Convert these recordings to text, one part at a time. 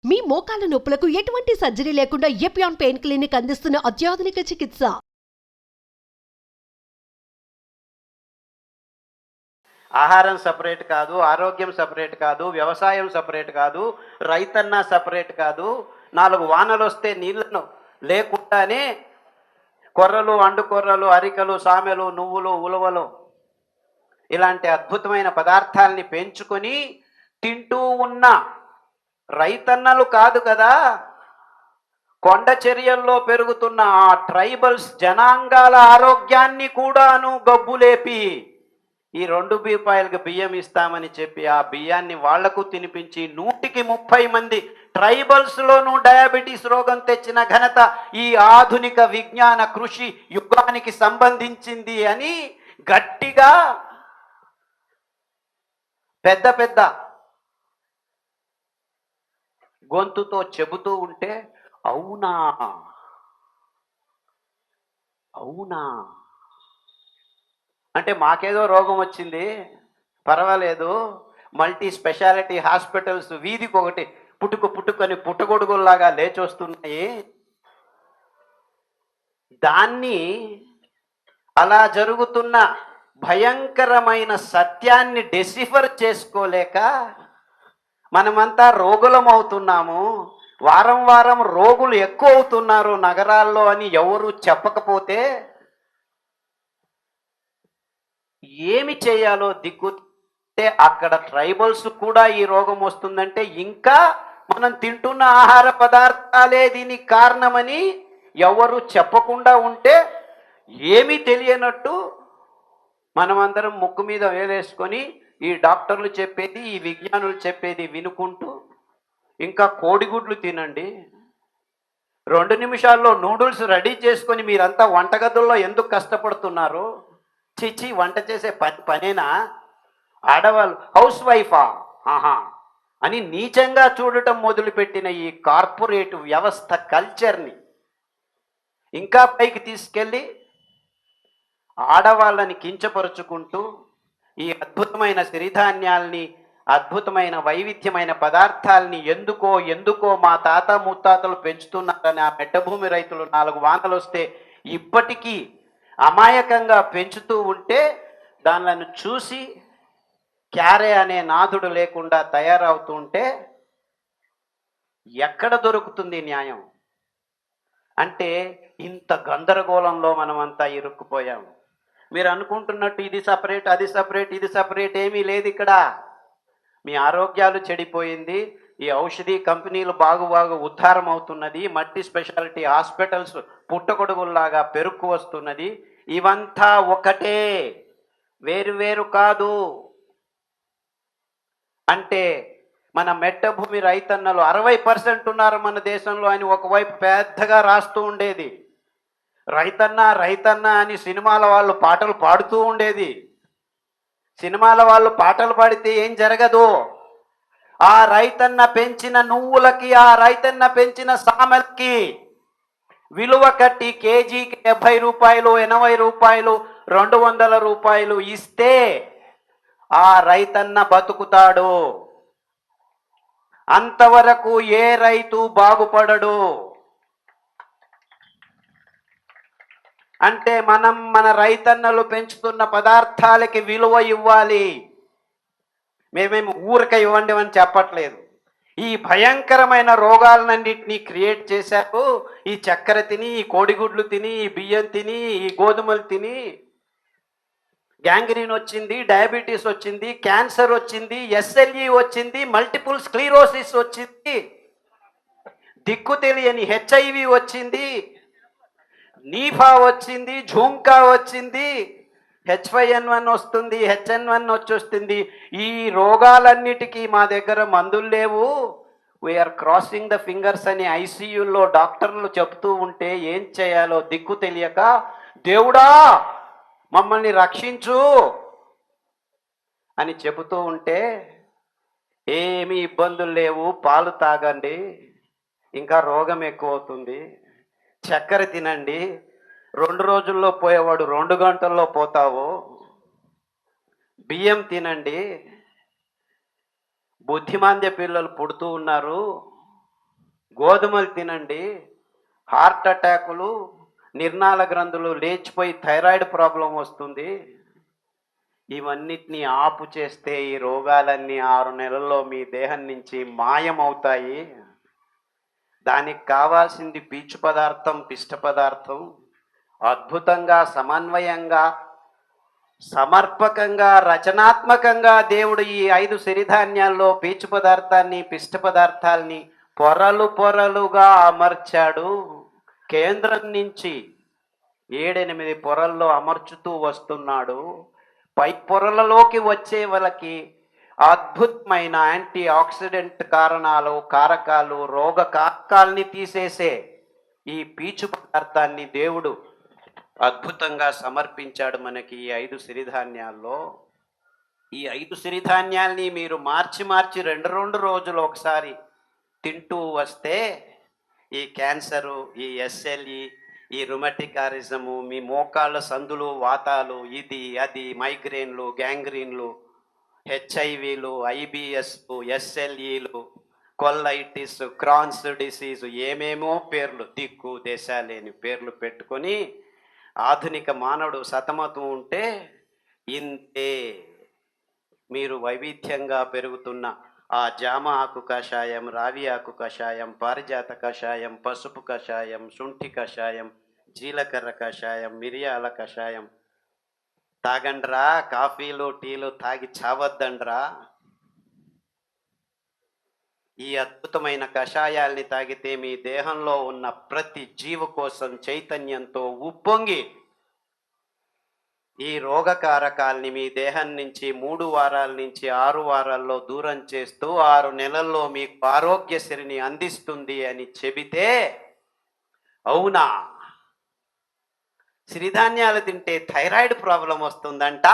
మీ మోకాల నొప్పులకు ఎటువంటి సర్జరీ లేకుండా ఎపియాన్ పెయిన్ క్లినిక్ అందిస్తున్న అత్యాధునిక చికిత్స. ఆహారం సపరేట్ కాదు, ఆరోగ్యం సపరేట్ కాదు, వ్యవసాయం సపరేట్ కాదు, రైతన్న సపరేట్ కాదు. 4 వానలు వస్తే నీళ్లను లేకుండానే కొర్రలు, అండుకొర్రలు, అరికలు, సామెలు, నువ్వులు, ఉలవలు ఇలాంటి అద్భుతమైన పదార్థాలని పెంచుకొని తింటూ ఉన్న రైతన్నలు కాదు కదా, కొండ చర్యల్లో పెరుగుతున్న ఆ ట్రైబల్స్ జనాంగాల ఆరోగ్యాన్ని కూడాను గబ్బులేపి ఈ 2 రూపాయలకు బియ్యం ఇస్తామని చెప్పి ఆ బియ్యాన్ని వాళ్లకు తినిపించి 130 మంది ట్రైబల్స్లోనూ డయాబెటీస్ రోగం తెచ్చిన ఘనత ఈ ఆధునిక విజ్ఞాన కృషి యుగానికి సంబంధించింది అని గట్టిగా పెద్ద పెద్ద గొంతుతో చెబుతూ ఉంటే అవునా అవునా అంటే మాకేదో రోగం వచ్చింది, పర్వాలేదు, మల్టీ స్పెషాలిటీ హాస్పిటల్స్ వీధికి ఒకటి పుట్టుకొని పుట్టగొడుగుల్లాగా లేచొస్తున్నాయి. దాన్ని అలా జరుగుతున్న భయంకరమైన సత్యాన్ని డెసిఫర్ చేసుకోలేక మనమంతా రోగులం అవుతున్నాము. వారం వారం రోగులు ఎక్కువ అవుతున్నారు నగరాల్లో అని ఎవరు చెప్పకపోతే ఏమి చేయాలో దిక్కుంటే అక్కడ ట్రైబల్స్ కూడా ఈ రోగం వస్తుందంటే ఇంకా మనం తింటున్న ఆహార పదార్థాలే దీనికి కారణమని ఎవరు చెప్పకుండా ఉంటే ఏమీ తెలియనట్టు మనమందరం ముక్కు మీద వేలేసుకొని ఈ డాక్టర్లు చెప్పేది, ఈ విజ్ఞానులు చెప్పేది వినుకుంటూ ఇంకా కోడిగుడ్లు తినండి, 2 నిమిషాల్లో నూడిల్స్ రెడీ చేసుకొని మీరంతా వంటగదుల్లో ఎందుకు కష్టపడుతున్నారు, చిచి వంట చేసే పనేనా, ఆడవాళ్ళు హౌస్ వైఫా ఆహా అని నీచంగా చూడటం మొదలుపెట్టిన ఈ కార్పొరేట్ వ్యవస్థ కల్చర్ని ఇంకా పైకి తీసుకెళ్ళి ఆడవాళ్ళని కించపరుచుకుంటూ ఈ అద్భుతమైన సిరిధాన్యాల్ని, అద్భుతమైన వైవిధ్యమైన పదార్థాలని ఎందుకో మా తాత ముత్తాతలు పెంచుతున్నారని ఆ మెట్టభూమి రైతులు 4 వానలు వస్తే ఇప్పటికీ అమాయకంగా పెంచుతూ ఉంటే దానిలను చూసి క్యారే అనే నాథుడు లేకుండా తయారవుతూ ఉంటే ఎక్కడ దొరుకుతుంది న్యాయం? అంటే ఇంత గందరగోళంలో మనమంతా ఇరుక్కుపోయాము. మీరు అనుకుంటున్నట్టు ఇది సపరేట్, అది సపరేట్, ఇది సపరేట్ ఏమీ లేదు ఇక్కడ. మీ ఆరోగ్యాలు చెడిపోయింది, ఈ ఔషధి కంపెనీలు బాగు ఉద్ధారం అవుతున్నది, మల్టీ స్పెషాలిటీ హాస్పిటల్స్ పుట్టగొడుగుల్లాగా పెరుక్కు వస్తున్నది. ఇవంతా ఒకటే, వేరు కాదు. అంటే మన మెట్టభూమి రైతన్నలు 60% ఉన్నారు మన దేశంలో అని ఒకవైపు పెద్దగా రాస్తూ ఉండేది. రైతన్న అని సినిమాల వాళ్ళు పాటలు పాడుతూ ఉండేది. సినిమాల వాళ్ళు పాటలు పాడితే ఏం జరగదు. ఆ రైతన్న పెంచిన నువ్వులకి, ఆ రైతన్న పెంచిన సామెలకి విలువ కట్టి కేజీకి 70 రూపాయలు, 80 రూపాయలు, 200 రూపాయలు ఇస్తే ఆ రైతన్న బతుకుతాడు. అంతవరకు ఏ రైతు బాగుపడడు. అంటే మనం మన రైతన్నలు పెంచుతున్న పదార్థాలకి విలువ ఇవ్వాలి. మేమేమి ఊరిక ఇవ్వండి అని చెప్పట్లేదు. ఈ భయంకరమైన రోగాలన్నింటినీ క్రియేట్ చేశారు. ఈ చక్కెర తిని, ఈ కోడిగుడ్లు తిని, ఈ బియ్యం తిని, ఈ గోధుమలు తిని గ్యాంగ్రీన్ వచ్చింది, డయాబెటీస్ వచ్చింది, క్యాన్సర్ వచ్చింది, ఎస్ఎల్ఈ వచ్చింది, మల్టిపుల్ స్క్లీరోసిస్ వచ్చింది, దిక్కు తెలియని హెచ్ఐవి వచ్చింది, నీఫా వచ్చింది, ఝుంకా వచ్చింది, H5N1 వస్తుంది, HN1 వచ్చేస్తుంది. ఈ రోగాలన్నిటికీ మా దగ్గర మందులు లేవు, వీఆర్ క్రాసింగ్ ద ఫింగర్స్ అని ఐసీయూలో డాక్టర్లు చెప్తూ ఉంటే ఏం చేయాలో దిక్కు తెలియక దేవుడా మమ్మల్ని రక్షించు అని చెబుతూ ఉంటే ఏమీ ఇబ్బందులు లేవు, పాలు తాగండి, ఇంకా రోగం ఎక్కువ అవుతుంది, చక్కెర తినండి, 2 రోజుల్లో పోయేవాడు 2 గంటల్లో పోతావు, బియ్యం తినండి, బుద్ధిమాంద్య పిల్లలు పుడుతూ ఉన్నారు, గోధుమలు తినండి, హార్ట్ అటాకులు, నిర్నాళ గ్రంథులు లేచిపోయి థైరాయిడ్ ప్రాబ్లం వస్తుంది. ఇవన్నిటినీ ఆపు చేస్తే ఈ రోగాలన్నీ 6 నెలల్లో మీ దేహం నుంచి మాయమవుతాయి. దానికి కావాల్సింది పీచు పదార్థం, పిష్ట పదార్థం. అద్భుతంగా, సమన్వయంగా, సమర్పకంగా, రచనాత్మకంగా దేవుడు ఈ 5 సిరిధాన్యాల్లో పీచు పదార్థాన్ని, పిష్ట పదార్థాల్ని పొరలు పొరలుగా అమర్చాడు. కేంద్రం నుంచి 7-8 పొరల్లో అమర్చుతూ వస్తున్నాడు. పై పొరలలోకి వచ్చే వాళ్ళకి అద్భుతమైన యాంటీ ఆక్సిడెంట్ కారకాలు, రోగ కారకాల్ని తీసేసే ఈ పీచు పదార్థాన్ని దేవుడు అద్భుతంగా సమర్పించాడు మనకి ఈ 5 సిరిధాన్యాల్లో. ఈ 5 సిరిధాన్యాల్ని మీరు మార్చి 2 రోజులు ఒకసారి తింటూ వస్తే ఈ క్యాన్సరు, ఈ ఎస్ఎల్ఈ, ఈ రుమటికారిజము, మీ మోకాళ్ళ సందులు, వాతాలు, ఇది అది, మైగ్రేన్లు, గ్యాంగ్రీన్లు, హెచ్ఐవిలు, ఐబిఎస్లు, ఎస్ఎల్ఈలు, కొల్లైటిస్, క్రాన్స్ డిసీజు, ఏమేమో పేర్లు, దిక్కు దేశాలేని పేర్లు పెట్టుకొని ఆధునిక మానవుడు సతమతం ఉంటే ఇంతే. మీరు వైవిధ్యంగా పెరుగుతున్న ఆ జామ ఆకు కషాయం, రావి ఆకు కషాయం, పారిజాత కషాయం, పసుపు కషాయం, శుంఠి కషాయం, జీలకర్ర కషాయం, మిరియాల కషాయం తాగండ్రా. కాఫీలు, టీలు తాగి చావద్దండ్రా. ఈ అద్భుతమైన కషాయాల్ని తాగితే మీ దేహంలో ఉన్న ప్రతి జీవకోశం చైతన్యంతో ఉప్పొంగి ఈ రోగకారకాల్ని మీ దేహం నుంచి 3 వారాల నుంచి 6 వారాల్లో దూరం చేస్తూ 6 నెలల్లో మీకు ఆరోగ్యశ్రీని అందిస్తుంది అని చెబితే అవునా? సిరిధాన్యాలు తింటే థైరాయిడ్ ప్రాబ్లం వస్తుందంట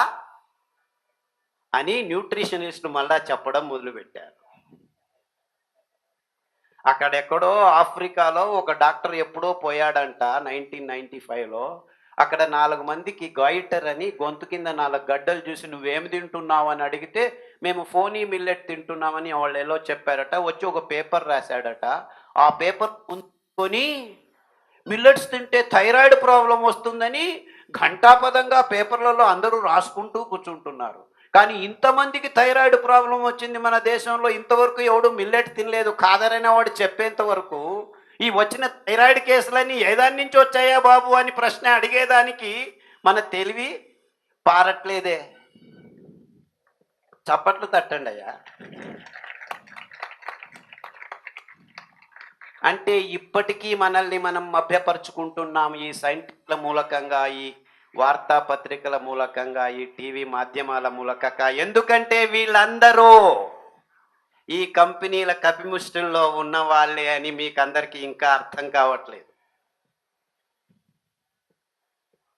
అని న్యూట్రిషనిస్టులు మళ్ళా చెప్పడం మొదలుపెట్టారు. అక్కడెక్కడో ఆఫ్రికాలో ఒక డాక్టర్ ఎప్పుడో పోయాడంట 1995లో. అక్కడ 4 మందికి గాయిటర్ అని గొంతు కింద 4 గడ్డలు చూసి నువ్వేమి తింటున్నావు అని అడిగితే మేము ఫోనీ మిల్లెట్ తింటున్నామని వాళ్ళు ఎలా చెప్పారట. వచ్చి ఒక పేపర్ రాశాడట. ఆ పేపర్ ఉంచుకొని మిల్లెట్స్ తింటే థైరాయిడ్ ప్రాబ్లం వస్తుందని ఘంటాపదంగా పేపర్లలో అందరూ రాసుకుంటూ కూర్చుంటున్నారు. కానీ ఇంతమందికి థైరాయిడ్ ప్రాబ్లం వచ్చింది మన దేశంలో, ఇంతవరకు ఎవడు మిల్లెట్ తినలేదు కాదరైన వాడు చెప్పేంత వరకు ఈ వచ్చిన థైరాయిడ్ కేసులన్నీ ఏదాని నుంచి వచ్చాయా బాబు అని ప్రశ్న అడిగేదానికి మన తెలివి పారట్లేదే. చప్పట్లు తట్టండి అయ్యా. అంటే ఇప్పటికీ మనల్ని మనం మభ్యపరుచుకుంటున్నాం ఈ సైంటిస్టుల మూలకంగా, ఈ వార్తాపత్రికల మూలకంగా, ఈ టీవీ మాధ్యమాల మూలకంగా. ఎందుకంటే వీళ్ళందరూ ఈ కంపెనీల కపిముష్టిల్లో ఉన్న వాళ్ళే అని మీకు అందరికీ ఇంకా అర్థం కావట్లేదు.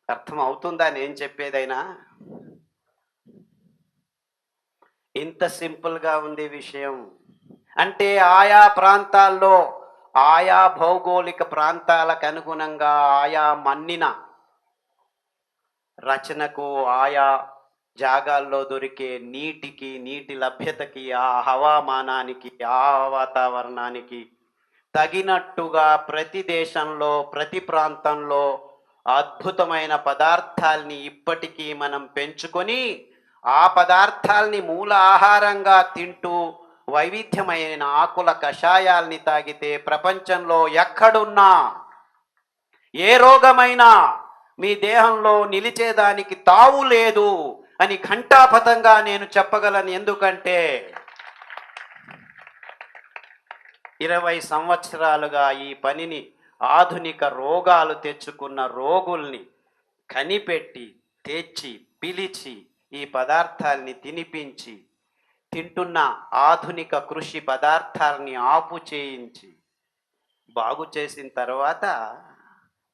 అర్థం అవుతుందా నేను చెప్పేదైనా? ఇంత సింపుల్గా ఉంది విషయం. అంటే ఆయా ప్రాంతాల్లో, ఆయా భౌగోళిక ప్రాంతాలకు అనుగుణంగా, ఆయా మన్నిన రచనకు, ఆయా జాగాల్లో దొరికే నీటికి, నీటి లభ్యతకి, ఆ హవామానానికి, ఆ వాతావరణానికి తగినట్టుగా ప్రతి దేశంలో, ప్రతి ప్రాంతంలో అద్భుతమైన పదార్థాల్ని ఇప్పటికీ మనం పెంచుకొని ఆ పదార్థాల్ని మూల ఆహారంగా తింటూ వైవిధ్యమైన ఆకుల కషాయాల్ని తాగితే ప్రపంచంలో ఎక్కడున్నా ఏ రోగమైనా మీ దేహంలో నిలిచేదానికి తావు లేదు అని ఘంటాపథంగా నేను చెప్పగలను. ఎందుకంటే 20 సంవత్సరాలుగా ఈ పనిని ఆధునిక రోగాలు తెచ్చుకున్న రోగుల్ని కనిపెట్టి, తెచ్చి, పిలిచి, ఈ పదార్థాల్ని తినిపించి, తింటున్న ఆధునిక కృషి పదార్థాలని ఆపు చేయించి బాగు చేసిన తర్వాత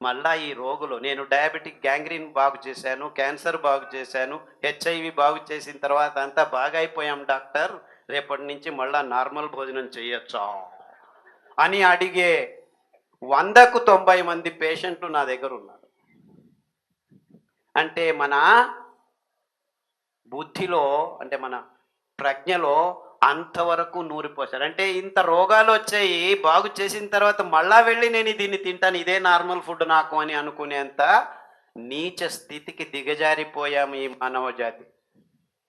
మళ్ళా ఈ రోగులు, నేను డయాబెటిక్ గ్యాంగ్రీన్ బాగు చేశాను, క్యాన్సర్ బాగు చేశాను, హెచ్ఐవి బాగు చేసిన తర్వాత అంతా బాగా అయిపోయాం డాక్టర్, రేపటి నుంచి మళ్ళా నార్మల్ భోజనం చేయొచ్చా అని అడిగే 100కు 90 మంది పేషెంట్లు నా దగ్గర ఉన్నారు. అంటే మన బుద్ధిలో, అంటే మన ప్రజ్ఞలో అంతవరకు నూరిపోశారు. అంటే ఇంత రోగాలు వచ్చాయి, బాగు చేసిన తర్వాత మళ్ళా వెళ్ళి నేను దీన్ని తింటాను, ఇదే నార్మల్ ఫుడ్ నాకు అని అనుకునేంత నీచ స్థితికి దిగజారిపోయాము ఈ మానవ జాతి.